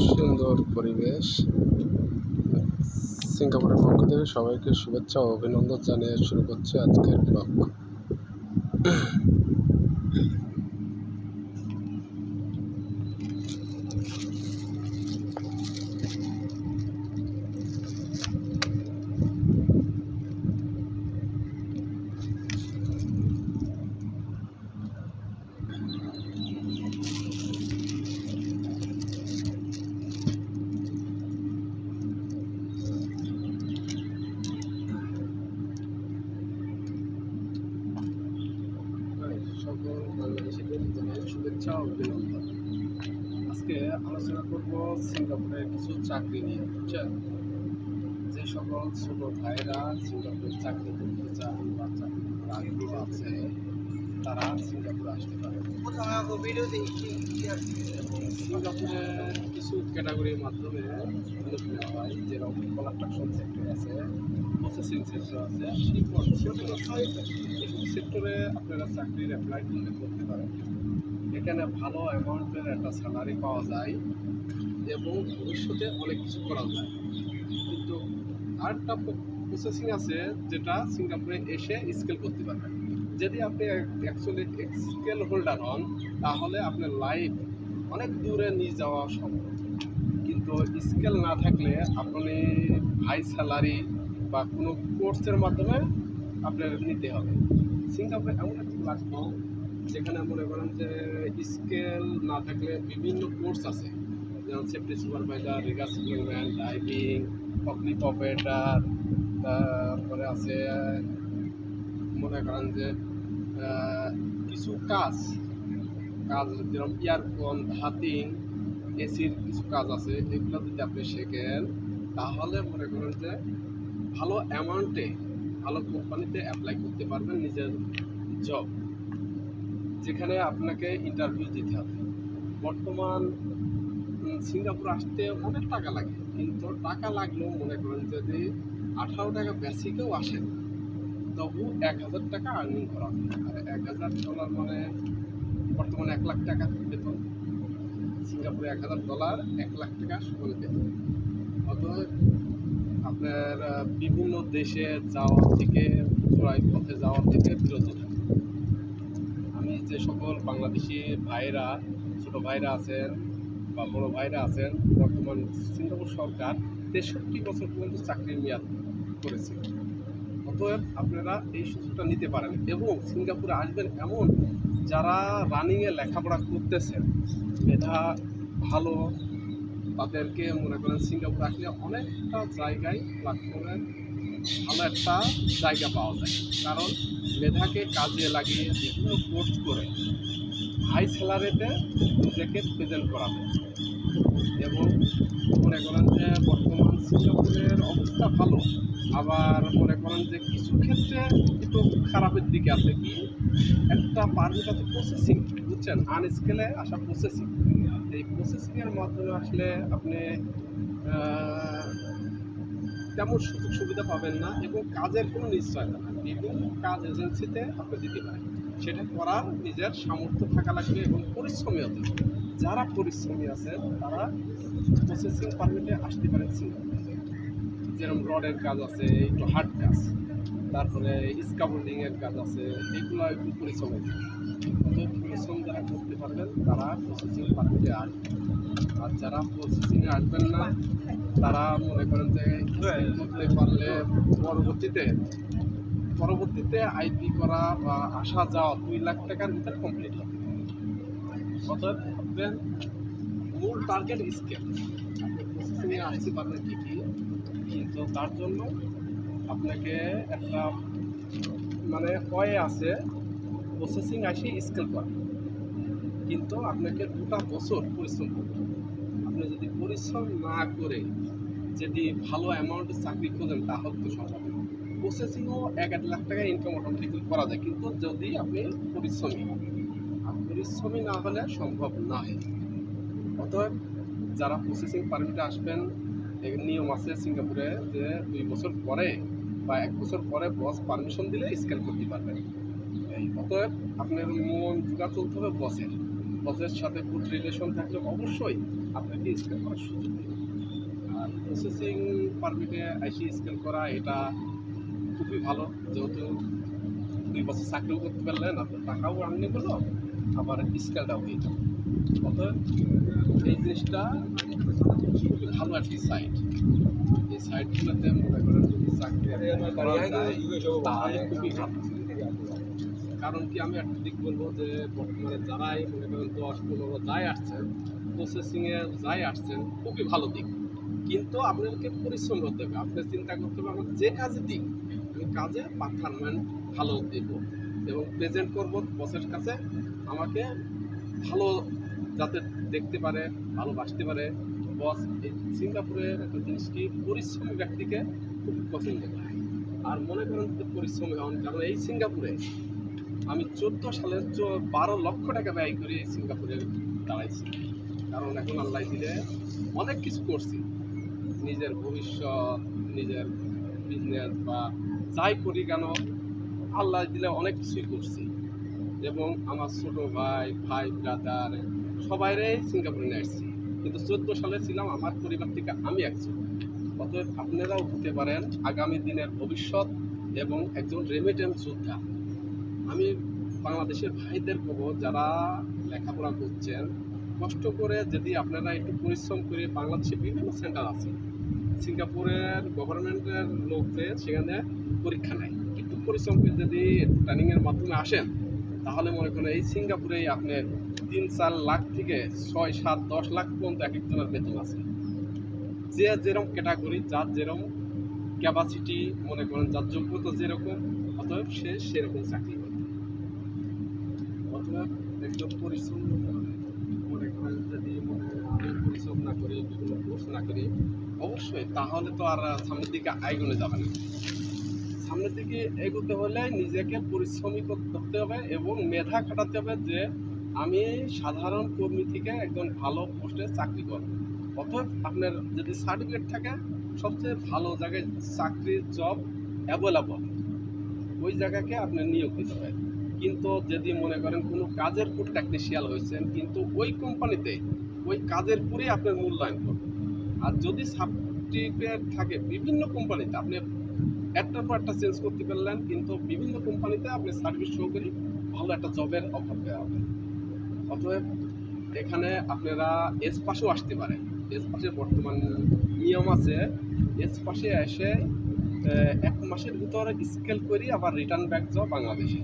সুন্দর পরিবেশ। সিঙ্গাপুরের পক্ষ থেকে সবাইকে শুভেচ্ছা ও অভিনন্দন জানিয়ে শুরু করছি আজকের ব্লগ। সকল বাংলাদেশিদের জানাই শুভেচ্ছা ও অভিনন্দন। আজকে আলোচনা করব সিঙ্গাপুরের কিছু চাকরি নিয়ে। বুঝছেন, যে সকল ছোট ভাইরা সিঙ্গাপুরে চাকরি করতে চান বা চাকরি করার আগ্রহ আছে, তারা সিঙ্গাপুরে আসতে পারে। সিঙ্গাপুরে কিছু ক্যাটাগরির মাধ্যমে নিয়োগ নেওয়া হয়, যেরকম কনস্ট্রাকশন সেক্টর আছে, প্রসেসিং সেক্টর আছে, শিপন সেক্টর আছে। এইসব সেক্টরে আপনারা চাকরির অ্যাপ্লাই করতে পারেন। এখানে ভালো অ্যামাউন্টের একটা স্যালারি পাওয়া যায় এবং ভবিষ্যতে অনেক কিছু করা যায়। কিন্তু আরেকটা প্রসেসিং আছে যেটা সিঙ্গাপুরে এসে স্কেল করতে পারবেন। যদি আপনি অ্যাকচুয়ালি স্কেল হোল্ডার হন, তাহলে আপনার লাইফ অনেক দূরে নিয়ে যাওয়া সম্ভব। কিন্তু স্কেল না থাকলে আপনি হাই স্যালারি বা কোনো কোর্সের মাধ্যমে আপনার নিতে হবে। সিঙ্গাপুরে এমন একটা প্ল্যাটফর্ম যেখানে মনে করেন যে স্কেল না থাকলে বিভিন্ন কোর্স আছে, যেমন safety supervisor, rigger superman, diving, পকলিপ অপারেটার, তারপরে আছে মনে করেন যে কিছু কাজ যেরকম ইয়ারফোন, হাতিং, এসির কিছু কাজ আছে। এগুলো যদি আপনি শেখেন তাহলে মনে করেন যে ভালো অ্যামাউন্টে ভালো কোম্পানিতে অ্যাপ্লাই করতে পারবেন নিজের জব, যেখানে আপনাকে ইন্টারভিউ দিতে হবে। বর্তমান সিঙ্গাপুর আসতে অনেক টাকা লাগে, কিন্তু টাকা লাগলেও মনে করেন যদি 18 টাকা বেসিকেও আসেন তবু 1000 টাকা আর্নিং করা হবে। আর $1000 মানে বর্তমানে 1 লাখ টাকা বেতন। সিঙ্গাপুরে $1000 1 লাখ টাকা সমান বেতন। অতএব আপনার বিভিন্ন দেশে যাওয়া থেকে চোরাই পথে যাওয়া থেকে বিরত থাকুন। আমি যে সকল বাংলাদেশি ভাইরা, ছোটো ভাইরা আছেন বা বড়ো ভাইরা আছেন, বর্তমান সিঙ্গাপুর সরকার 63 বছর পর্যন্ত চাকরির মেয়াদ করেছে। অতএব আপনারা এই সুযোগটা নিতে পারেন এবং সিঙ্গাপুরে আসবেন এমন যারা রানিংয়ে লেখাপড়া করতেছেন, মেধা ভালো, তাদেরকে মনে করেন সিঙ্গাপুর আসলে অনেকটা জায়গায় প্ল্যাটফর্মে ভালো একটা জায়গা পাওয়া যায়। কারণ মেধাকে কাজে লাগিয়ে বিভিন্ন কোর্স করে হাই স্যালারিতে নিজেকে প্রেজেন্ট করা যায়। এবং মনে করেন যে বর্তমান সিঙ্গাপুরের অবস্থা ভালো, আবার মনে করেন যে কিছু ক্ষেত্রে একটু খারাপের দিকে আছে। কি একটা পারমিট আছে প্রসেসিং, বুঝছেন, আনস্কেলে আসা প্রসেসিং। এই প্রসেসিংয়ের মাধ্যমে আসলে আপনি তেমন সুযোগ সুবিধা পাবেন না এবং কাজের কোনো নিশ্চয়তা না। বিভিন্ন কাজ এজেন্সিতে আপনি দিতে পারেন, সেটা করার নিজের সামর্থ্য থাকা লাগবে এবং পরিশ্রমী হতে হবে। যারা পরিশ্রমী আছেন তারা প্রসেসিং পারমিটে আসতে পারেন সিঙ্গাপুরে। যেরকম রডের কাজ আছে, একটু হার্ড কাজ, তারপরে স্কাফোল্ডিংয়ের কাজ আছে, এগুলো একটু পরিশ্রমী। পরিশ্রম যারা করতে পারবেন তারা প্রসেসিং পারমিটে আসবেন। আর যারা প্রসেসিংয়ে আসবেন না তারা মনে করেন যে করতে পারলে পরবর্তীতে আইপি করা বা আসা যাওয়া 2 লাখ টাকার ভিতরে কমপ্লিট হবে। অর্থাৎ আপনার মূল টার্গেট স্কেল। আপনি প্রসেসিংয়ে আসতে পারবেন ঠিকই, কিন্তু তার জন্য আপনাকে একটা মানে ওয়ে আছে প্রসেসিং আসে স্কেল করা, কিন্তু আপনাকে 2টা বছর পরিশ্রম করতে হবে। আপনি যদি পরিশ্রম না করে যদি ভালো অ্যামাউন্টের চাকরি খোঁজেন তাহলে তো সম্ভব না। প্রসেসিংও 1-1.5 লাখ টাকা ইনকাম অটোমেটিক্যালি করা যায়, কিন্তু যদি আপনি পরিশ্রমী হন। আর পরিশ্রমী না হলে সম্ভব নয়। অতএব যারা প্রসেসিং পারমিটে আসবেন, এর নিয়ম আছে সিঙ্গাপুরে যে 2 বছর পরে বা 1 বছর পরে বস পারমিশন দিলে স্কেল করতে পারবেন। অতএব আপনার মন জোড়া চলতে হবে বসের। বসের সাথে গুড রিলেশন থাকলে অবশ্যই আপনাকে স্কেল করার সুযোগ দেবে। আর প্রসেসিং পারমিটে আইসি স্কেল করা এটা খুবই ভালো, যেহেতু 2 বছর চাকরিও করতে পারলেন, আপনার টাকাও আর্নিং হলো, আবার স্কেলটাও হয়ে যাবে। অতএব এই জিনিসটা খুবই ভালো একটি সাইট। এই সাইটগুলোতে মনে করেন যদি চাকরি করা যায় তাহলে খুবই ভালো। কারণ কি আমি একটা দিক বলবো যে বর্তমানে যারাই মনে করেন 10-15 যাই আসছেন, প্রসেসিংয়ে যাই আসছেন, খুবই ভালো দিক। কিন্তু আপনাদেরকে পরিশ্রম করতে হবে, আপনার চিন্তা করতে হবে আমার যে কাজে দিক আমি কাজে পারফরমেন্স ভালো দেব এবং প্রেজেন্ট করব বসের কাছে, আমাকে ভালো যাতে দেখতে পারে, ভালোবাসতে পারে বস। এই সিঙ্গাপুরের একটা জিনিস কি পরিশ্রমী ব্যক্তিকে খুব পছন্দ করে। আর মনে করেন যদি পরিশ্রমী হন, কারণ এই সিঙ্গাপুরে আমি 14 সালের 12 লক্ষ টাকা ব্যয় করে এই সিঙ্গাপুরে দাঁড়াইছি। কারণ এখন আল্লাহ দিলে অনেক কিছু করছি, নিজের ভবিষ্যৎ, নিজের বিজনেস বা যাই করি কেন আল্লাহ দিলে অনেক কিছুই করছি। এবং আমার ছোটো ভাই ব্রাদার সবাইরে সিঙ্গাপুরে নিয়ে আসছি, কিন্তু 14 সালে ছিলাম আমার পরিবার থেকে আমি একজন। অতএব আপনারাও হতে পারেন আগামী দিনের ভবিষ্যৎ এবং একজন রেমিটেন্স যোদ্ধা। আমি বাংলাদেশের ভাইদের বলবো যারা লেখাপড়া করছেন, কষ্ট করে যদি আপনারা একটু পরিশ্রম করে, বাংলাদেশে বিভিন্ন সেন্টার আছে, সিঙ্গাপুরের গভর্নমেন্টের লোকদের সেখানে পরীক্ষা নেয়, একটু পরিশ্রম করে যদি ট্রেনিংয়ের মাধ্যমে আসেন তাহলে মনে করেন এই সিঙ্গাপুরেই আপনি 3-4 লাখ থেকে 6-7-10 লাখ পর্যন্ত এক একজনের বেতন আছে। যে যেরকম ক্যাটাগরি, যার যেরকম ক্যাপাসিটি, মনে করেন যার যোগ্যতা যেরকম, অতএব সে সেরকম চাকরি করে। অথবা একদম পরিশ্রম মনে করেন যদি আমি পরিশ্রম না করি, বিভিন্ন কোর্স না করি, অবশ্যই তাহলে তো আর সামনের দিকে এগোনো যাবে না। সামনের দিকে এগোতে হলে নিজেকে পরিশ্রমী করতে হবে এবং মেধা খাটাতে হবে যে আমি সাধারণ কর্মী থেকে একজন ভালো পোস্টে চাকরি করব। অতএব আপনার যদি সার্টিফিকেট থাকে, সবচেয়ে ভালো জায়গায় চাকরির জব অ্যাভেলেবল, ওই জায়গাকে আপনি নিয়োগ দিতে হবে। কিন্তু যদি মনে করেন কোনো কাজের উপর টেকনিশিয়াল হয়েছেন, কিন্তু ওই কোম্পানিতে ওই কাজের উপরেই আপনার মূল্যায়ন করবে। আর যদি সার্টিফিকেট থাকে বিভিন্ন কোম্পানিতে, আপনি একটার পর একটা চেঞ্জ করতে পারলেন, কিন্তু বিভিন্ন কোম্পানিতে আপনি সার্ভিস শো করে ভালো একটা জবের অফার দেওয়া হবে। অতএব এখানে আপনারা এস পাশেও আসতে পারেন। এস পাশে বর্তমান নিয়ম আছে, এস পাশে এসে 1 মাসের ভিতরে স্কেল করি আবার রিটার্ন ব্যাক যাও বাংলাদেশে।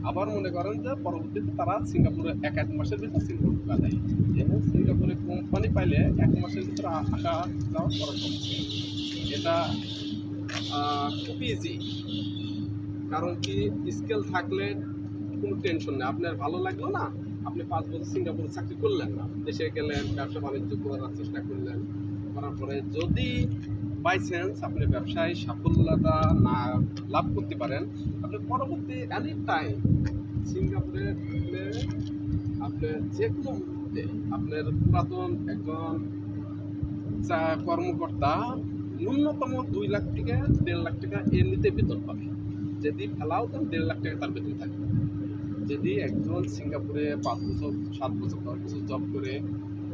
আবার মনে করেন যে পরবর্তীতে তারা সিঙ্গাপুরে 1 মাসের ভিতরে সিঙ্গাপুর দেয় এবং সিঙ্গাপুরে কোম্পানি পাইলে 1 মাসের ভিতরে আসা যাওয়া খরচ হচ্ছে। এটা খুবই ইজি। কারণ কি স্কেল থাকলে কোনো টেনশন নেই, আপনার ভালো লাগলো না, আপনি 5 বছর সিঙ্গাপুরে চাকরি করলেন না, দেশে গেলেন, ব্যবসা বাণিজ্য করার চেষ্টা করলেন, করার পরে যদি বাই চান্স আপনি ব্যবসায় সাফল্যতা না লাভ করতে পারেন, আপনি পরবর্তী এনি টাইম সিঙ্গাপুরে থাকলে আপনার যে কোনো মুহূর্তে আপনার পুরাতন একজন কর্মকর্তা ন্যূনতম 2 লাখ থেকে 1.5 লাখ টাকা এমনিতে বেতন পাবে। যদি ফেলাও দেন 1.5 লাখ টাকা তার বেতন থাকবে। যদি একজন সিঙ্গাপুরে 5 বছর 7 বছর 10 বছর জব করে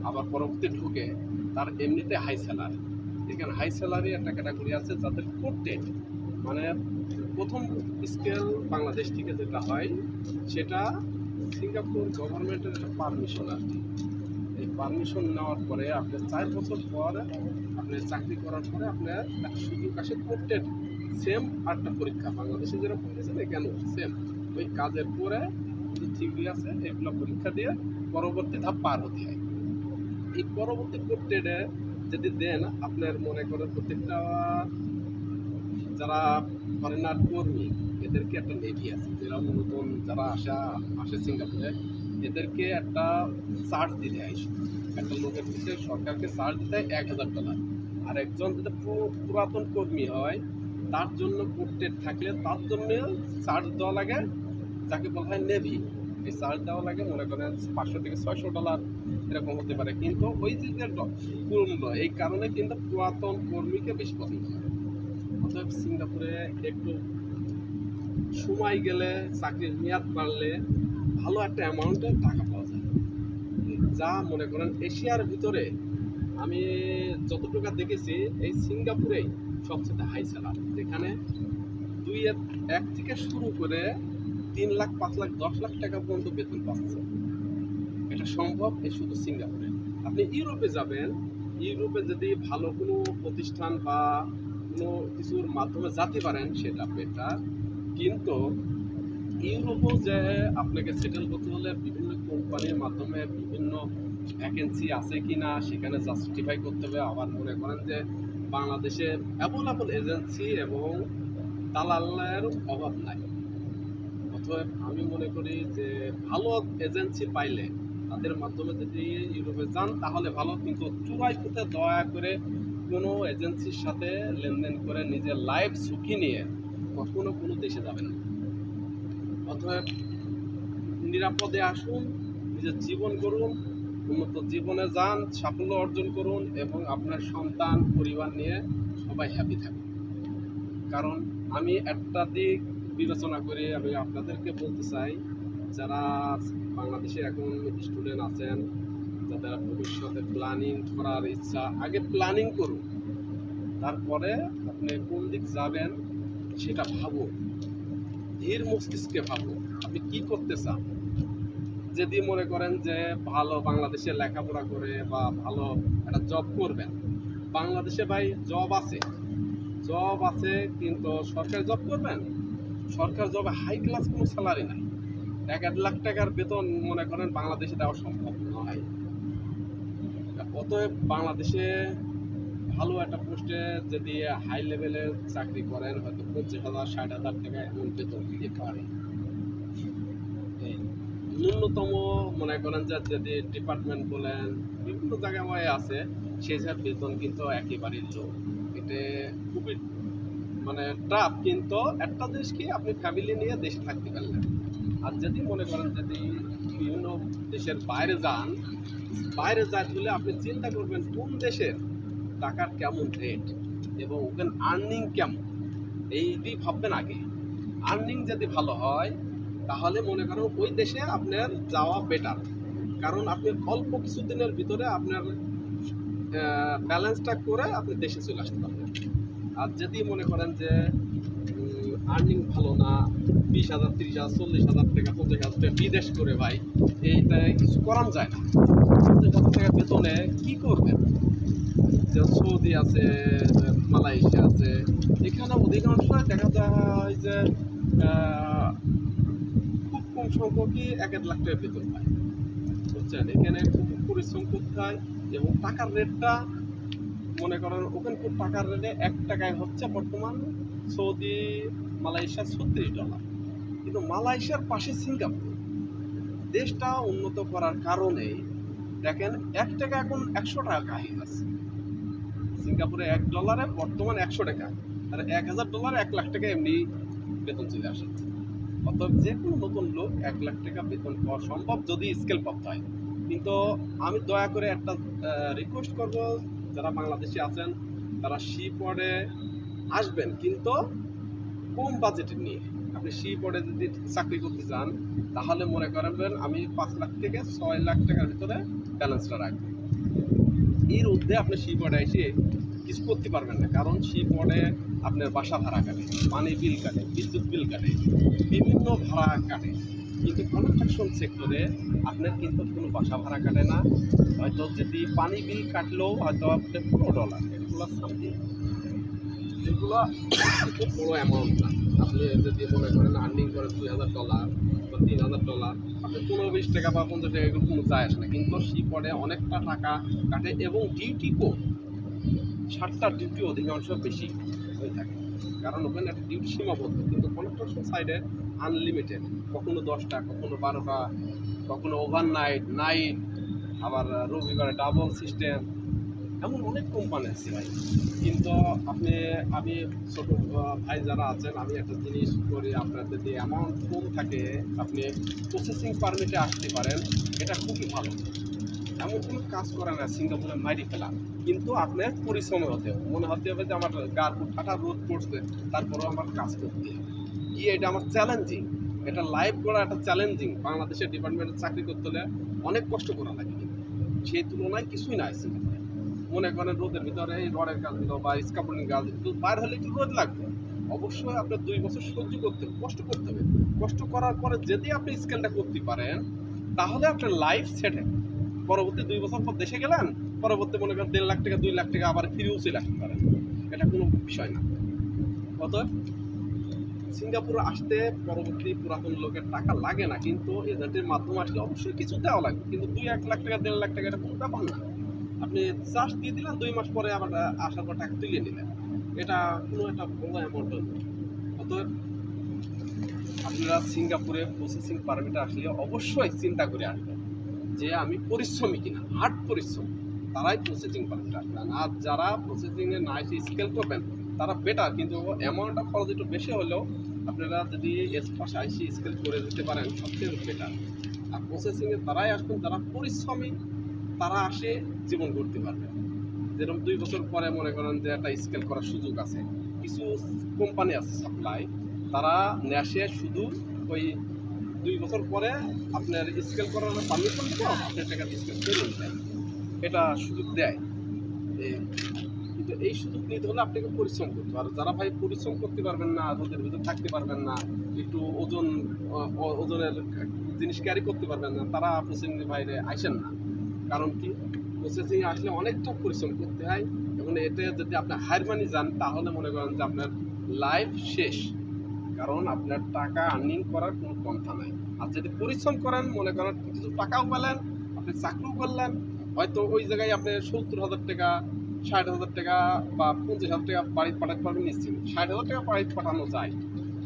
আবার পরবর্তী ঢুকে, তার এমনিতে হাই স্যালারি। এখানে হাই স্যালারি একটা ক্যাটাগরি আছে যাদের কোটেড, মানে প্রথম স্কেল বাংলাদেশ থেকে যেটা হয় সেটা সিঙ্গাপুর গভর্নমেন্টের একটা পারমিশন আর কি। এই পারমিশন নেওয়ার পরে আপনার 4 বছর পর আপনি চাকরি করার পরে আপনার একটা সুযোগ আসে কোটেড সেম আরেকটা পরীক্ষা, বাংলাদেশে যেরকম দিয়েছেন এখানেও সেম ওই কাজের পরে যে থিওরি আছে এগুলো পরীক্ষা দিয়ে পরবর্তী ধাপ পার হতে হয়। এই পরবর্তী কোটেডে যদি দেন, আপনার মনে করেন প্রত্যেকটা যারা ফরেনার কর্মী এদেরকে একটা নেভি আছে, যারা নতুন যারা আসে সিঙ্গাপুরে, এদেরকে একটা চার্জ দিতে হয়, একটা লোকের পিছনে সরকারকে চার্জ দিতে হয় $1000। আর একজন যদি পুরাতন কর্মী হয় তার জন্য কোটেড থাকলে তার জন্য চার্জ দেওয়া লাগে, যাকে বলা হয় নেভি। এই চার্জ দেওয়া লাগে মনে করেন $500 থেকে $600 এরকম হতে পারে। কিন্তু ওই যে পূর্ণ এই কারণে কিন্তু পুরাতন কর্মীকে বেশি পছন্দ করে। অতএব সিঙ্গাপুরে একটু সময় গেলে, চাকরির মেয়াদ বাড়লে ভালো একটা অ্যামাউন্টের টাকা পাওয়া যায়। যা মনে করেন এশিয়ার ভিতরে আমি যতটুকু দেখেছি এই সিঙ্গাপুরেই সবচেয়ে হাই স্যালারি, যেখানে এক থেকে শুরু করে 3 লাখ 5 লাখ 10 লাখ টাকা পর্যন্ত বেতন পাচ্ছে। এটা সম্ভব এই শুধু সিঙ্গাপুরে। আপনি ইউরোপে যাবেন, ইউরোপে যদি ভালো কোনো প্রতিষ্ঠান বা কোনো কিছুর মাধ্যমে যেতে পারেন সেটা বেটার, কিন্তু ইউরোপেও যে আপনাকে সেটেল করতে হলে বিভিন্ন কোম্পানির মাধ্যমে বিভিন্ন ভ্যাকেন্সি আছে কি না সেখানে জাস্টিফাই করতে হবে। আবার মনে করেন যে বাংলাদেশে অ্যাভেলেবল এজেন্সি এবং দালালের অভাব নাই। অতএব আমি মনে করি যে ভালো এজেন্সি পাইলে তাদের মাধ্যমে যদি ইউরোপে যান তাহলে ভালো, কিন্তু চূড়ায় পথে দয়া করে কোনো এজেন্সির সাথে লেনদেন করে নিজের লাইফ ঝুঁকি নিয়ে কখনো কোনো দেশে যাবেন না। অতএব নিরাপদে আসুন, নিজের জীবন গড়ুন, উন্নত জীবনে যান, সাফল্য অর্জন করুন এবং আপনার সন্তান পরিবার নিয়ে সবাই হ্যাপি থাকুন। কারণ আমি একটা দিক বিবেচনা করে আমি আপনাদেরকে বলতে চাই, যারা বাংলাদেশে এখন স্টুডেন্ট আছেন, যাদের ভবিষ্যতে প্ল্যানিং করার ইচ্ছা, আগে প্ল্যানিং করুন, তারপরে আপনি কোন দিক যাবেন সেটা ভাবুন, ধীর মস্তিষ্কে ভাবুন আপনি কি করতে চান। যদি মনে করেন যে ভালো বাংলাদেশে লেখাপড়া করে বা ভালো একটা জব করবেন, বাংলাদেশে ভাই জব আছে কিন্তু সরকারি জব করবেন, সরকার জবে হাই ক্লাস কোনো স্যালারি নাই, 1-1 লাখ টাকার বেতন মনে করেন বাংলাদেশে দেওয়া সম্ভব নয়। অতএব বাংলাদেশে ভালো একটা পোস্টে যদি হাই লেভেলের চাকরি করেন হয়তো 25,000 60,000 টাকা এমন বেতন দিতে পারে। ন্যূনতম মনে করেন যে যদি ডিপার্টমেন্ট বলেন বিভিন্ন জায়গায় আছে সেই হিসাবে বেতন কিন্তু একেবারেই লো। এটা খুবই মানে টাফ, কিন্তু একটা জিনিস কি আপনি ফ্যামিলি নিয়ে দেশে থাকতে পারলেন। আর যদি মনে করেন যদি বিভিন্ন দেশের বাইরে যান হলে আপনি চিন্তা করবেন কোন দেশের টাকার কেমন রেট এবং ওখানে আর্নিং কেমন, এইটি ভাববেন আগে। আর্নিং যদি ভালো হয় তাহলে মনে করেন ওই দেশে আপনার যাওয়া বেটার, কারণ আপনি অল্প কিছুদিনের ভিতরে আপনার ব্যালেন্সটা করে আপনি দেশে চলে আসতে পারবেন। আর যদি মনে করেন যে আর্নিং ভালো না, 20,000 30,000 40,000 টাকা 50,000 টাকা বিদেশ করে ভাই এইটা কিছু করান যায় না। 50,000 টাকা বেতনে কি করবেন? যে সৌদি আছে, মালয়েশিয়া আছে, এখানে অধিকাংশ দেখা যায় যে খুব কম সংখ্যকই 1-1 লাখ টাকা বেতন পায়, বুঝছেন। এখানে খুব পরিশ্রম করতে হয় এবং টাকার রেটটা মনে করেন ওখানে খুব টাকার রেটে 1 টাকায় হচ্ছে বর্তমান সৌদি মালয়েশিয়া $36। কিন্তু মালয়েশিয়ার পাশে সিঙ্গাপুর, দেশটা উন্নত করার কারণে দেখেন 1 টাকা এখন 100 টাকা হয়ে যাচ্ছে। সিঙ্গাপুরে $1 বর্তমান 100 টাকা, আর $1,000 1 লাখ টাকা এমনি বেতন চলে আসে। অতএব যে কোনো নতুন লোক 1 লাখ টাকা বেতন পাওয়া সম্ভব যদি স্কেল প্রাপ্ত হয়। কিন্তু আমি দয়া করে একটা রিকোয়েস্ট করব, যারা বাংলাদেশে আছেন তারা শিপওয়ার্ডে আসবেন, কিন্তু কম বাজেট নিয়ে। আপনি শিপওয়ার্ডে যদি চাকরি করতে চান তাহলে মনে করবেন আমি 5 লাখ থেকে 6 লাখ টাকার ভিতরে ব্যালেন্সটা রাখবেন। এর ঊর্ধ্বে আপনি শিপওয়ার্ডে এসে কিছু করতে পারবেন না, কারণ শিপওয়ার্ডে আপনার বাসা ভাড়া কাটে, পানি বিল কাটে, বিদ্যুৎ বিল কাটে, বিভিন্ন ভাড়া কাটে। কিন্তু কনস্ট্রাকশন সেক্টরে আপনার কিন্তু কোনো বাসা ভাড়া কাটে না, হয়তো যদি পানি বিল কাটলেও হয়তো আপনার $15 এগুলো সামথিং, এগুলো খুব বড়ো অ্যামাউন্ট না। আপনি যদি মনে করেন আর্নিং করেন $2,000 বা $3,000, আপনি 15-20 টাকা বা 50 টাকা এগুলো কোনো যায় আসে না, কিন্তু শিপওয়ার্ডে অনেকটা টাকা কাটে এবং ডিউটি কম, 7টা ডিউটি অধিকাংশ বেশি হয়ে থাকে, কারণ ওখানে একটা ডিউটি সীমাবদ্ধ। কিন্তু কনস্ট্রাকশন সাইডে আনলিমিটেড, কখনো 10টা, কখনো 12টা, কখনো ওভারনাইট, নাইট, আবার রবিবারে ডাবল সিস্টেম, এমন অনেক কোম্পানি আছে ভাই। কিন্তু আমি ছোটো ভাই যারা আছেন, আমি একটা জিনিস করি, আপনার যদি অ্যামাউন্ট কম থাকে আপনি প্রসেসিং পারমিটে আসতে পারেন, এটা খুবই ভালো। এমন কোনো কাজ করে না সিঙ্গাপুরে মাইরি ফেলা, কিন্তু আপনার পরিশ্রমে হতে হবে, মনে হতে হবে যে আমার গার ঠাটা রোদ পড়ছে তারপরেও আমার কাজ করতে হবে, কি এটা আমার চ্যালেঞ্জিং, এটা লাইফ করা একটা চ্যালেঞ্জিং। বাংলাদেশের ডিপার্টমেন্টে চাকরি করতে হলে অনেক কষ্ট করা লাগে, সেই তুলনায় কিছুই নাই সিঙ্গাপুরে। মনে করেন রোদের ভিতরে এই রডের কাজগুলো বা স্কাপুলিং কাজ বাইরে হলে একটু রোদ লাগবে, অবশ্যই আপনার 2 বছর সহ্য করতে হবে, কষ্ট করতে হবে। কষ্ট করার পরে যদি আপনি স্কেলটা করতে পারেন তাহলে আপনার লাইফ সেট হবে। পরবর্তী 2 বছর পর দেশে গেলেন, পরবর্তী মনে করেন 1.5 লাখ টাকা 2 লাখ টাকা আবার ফিরেও চলে আসতে পারেন, এটা কোনো বিষয় না। অতএব সিঙ্গাপুরে আসতে পরবর্তী পুরাতন লোকের টাকা লাগে না, কিন্তু এজেন্টের মাধ্যমে আসলে অবশ্যই কিছু দেওয়া লাগবে, কিন্তু 2-1 লাখ টাকা 1.5 লাখ টাকা এটা কোনো ব্যাপার না। আপনি চার্জ দিয়ে দিলেন, 2 মাস পরে আবার আসার পর টাকা তুলে নিলেন, এটা কোনো একটা বড় অ্যামাউন্ট নয়। অতএব আপনারা সিঙ্গাপুরে প্রসেসিং পারমিটে আসলে অবশ্যই চিন্তা করে আসবেন যে আমি পরিশ্রমী কিনা, হার্ড পরিশ্রম, তারাই প্রসেসিং পারমিট আসবেন। আর যারা প্রসেসিংয়ে না এসে স্কেল করবেন তারা বেটার, কিন্তু অ্যামাউন্টটা খরচ একটু বেশি হলেও আপনারা যদি এসপাস আইসি স্কেল করে দিতে পারেন সবচেয়ে বেটার। আর প্রসেসিংয়ে তারাই আসবেন যারা পরিশ্রমী, তারা আসে জীবন করতে পারবে। যেরকম 2 বছর পরে মনে করেন যে একটা স্কেল করার সুযোগ আছে, কিছু কোম্পানি আছে সাপ্লাই, তারা নেশে শুধু ওই 2 বছর পরে আপনার স্কেল করার পারমিশন দেবো, আপনার টাকা স্কেল করে নিতেন, এটা সুযোগ দেয়। কিন্তু এই সুযোগ নিতে হলে আপনাকে পরিশ্রম করতে হবে। আর যারা ভাই পরিশ্রম করতে পারবেন না, রোদের ভিতরে থাকতে পারবেন না, একটু ওজনের জিনিস ক্যারি করতে পারবেন না, তারা প্রসেসিং বাইরে আসেন না। কারণ কি, প্রসেসিং আসলে অনেকটা পরিশ্রম করতে হয়, এবং এতে যদি আপনি হায়ার মানি যান তাহলে মনে করেন যে আপনার লাইফ শেষ, কারণ আপনার টাকা আর্নিং করার কোনো পন্থা নাই। আর যদি পরিশ্রম করেন মনে করেন কিছু টাকাও পেলেন, আপনি চাকরিও করলেন, হয়তো ওই জায়গায় আপনি 70,000 টাকা 60,000 টাকা বা 50,000 টাকা বাড়িতে পাঠাতে পারবেন নিশ্চিত। 60,000 টাকা বাড়িতে পাঠানো যায়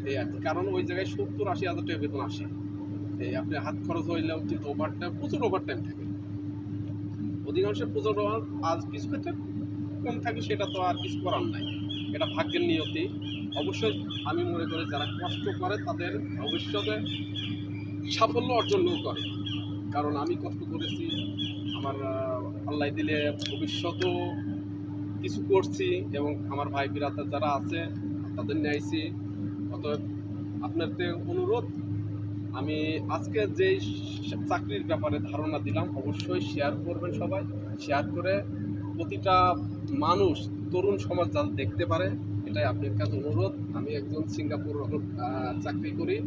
এই আর কি, কারণ ওই জায়গায় 70-80,000 টাকা বেতন আসে। এই আপনি হাত খরচ হইলেও কিন্তু ওভারটাইম, প্রচুর ওভারটাইম থাকে, অধিকাংশ প্রচুর। আজ কিছু ক্ষেত্রে কম থাকে, সেটা তো আর কিছু করার নাই, এটা ভাগ্যের নিয়তি। অবশ্যই আমি মনে করি যারা কষ্ট করে তাদের ভবিষ্যতে সাফল্য অর্জনও করে, কারণ আমি কষ্ট করেছি, আমার আল্লাহ দিলে ভবিষ্যতেও কিছু করছি, এবং আমার ভাই বিরাতার যারা আছে তাদের নিয়েছি। অতএব আপনাদের অনুরোধ, আমি আজকে যেই চাকরির ব্যাপারে ধারণা দিলাম অবশ্যই শেয়ার করবেন সবাই, শেয়ার করে প্রতিটা মানুষ, তরুণ সমাজ যাতে দেখতে পারে, এটাই আপনার কাছে অনুরোধ। আমি একজন সিঙ্গাপুর চাকরি করি,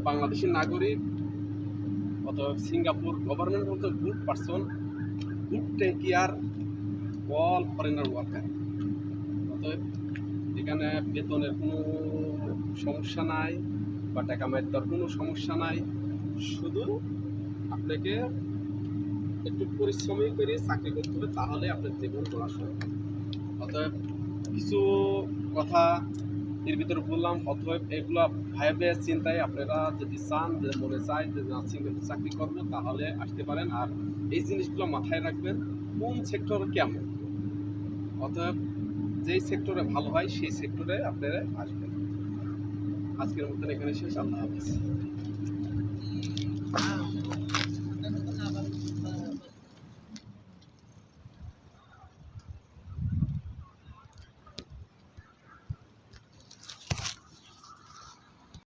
বাংলাদেশি নাগরিক। অতএব সিঙ্গাপুর গভর্নমেন্ট বলতে good person, good take care all foreigner worker. অতএব এখানে বেতনের কোনো সমস্যা নাই বা টাকা মাইর কোনো সমস্যা নাই, শুধু আপনাকে একটু পরিশ্রমী করে চাকরি করতে হবে, তাহলে আপনার জীবন গড়া সম্ভব। অতএব কিছু কথা এর ভিতরে বললাম, অতএব এগুলো ভাইবে চিন্তায় আপনারা যদি চান, যে মনে চায় যে না সিঙ্গাপুর চাকরি করবো, তাহলে আসতে পারেন। আর এই জিনিসগুলো মাথায় রাখবেন, কোন সেক্টর কেমন। অতএব যেই সেক্টরে ভালো হয় সেই সেক্টরে আপনারা আসবেন। আজকের মতন এখানে শেষ, আল্লাহ হাফেজ।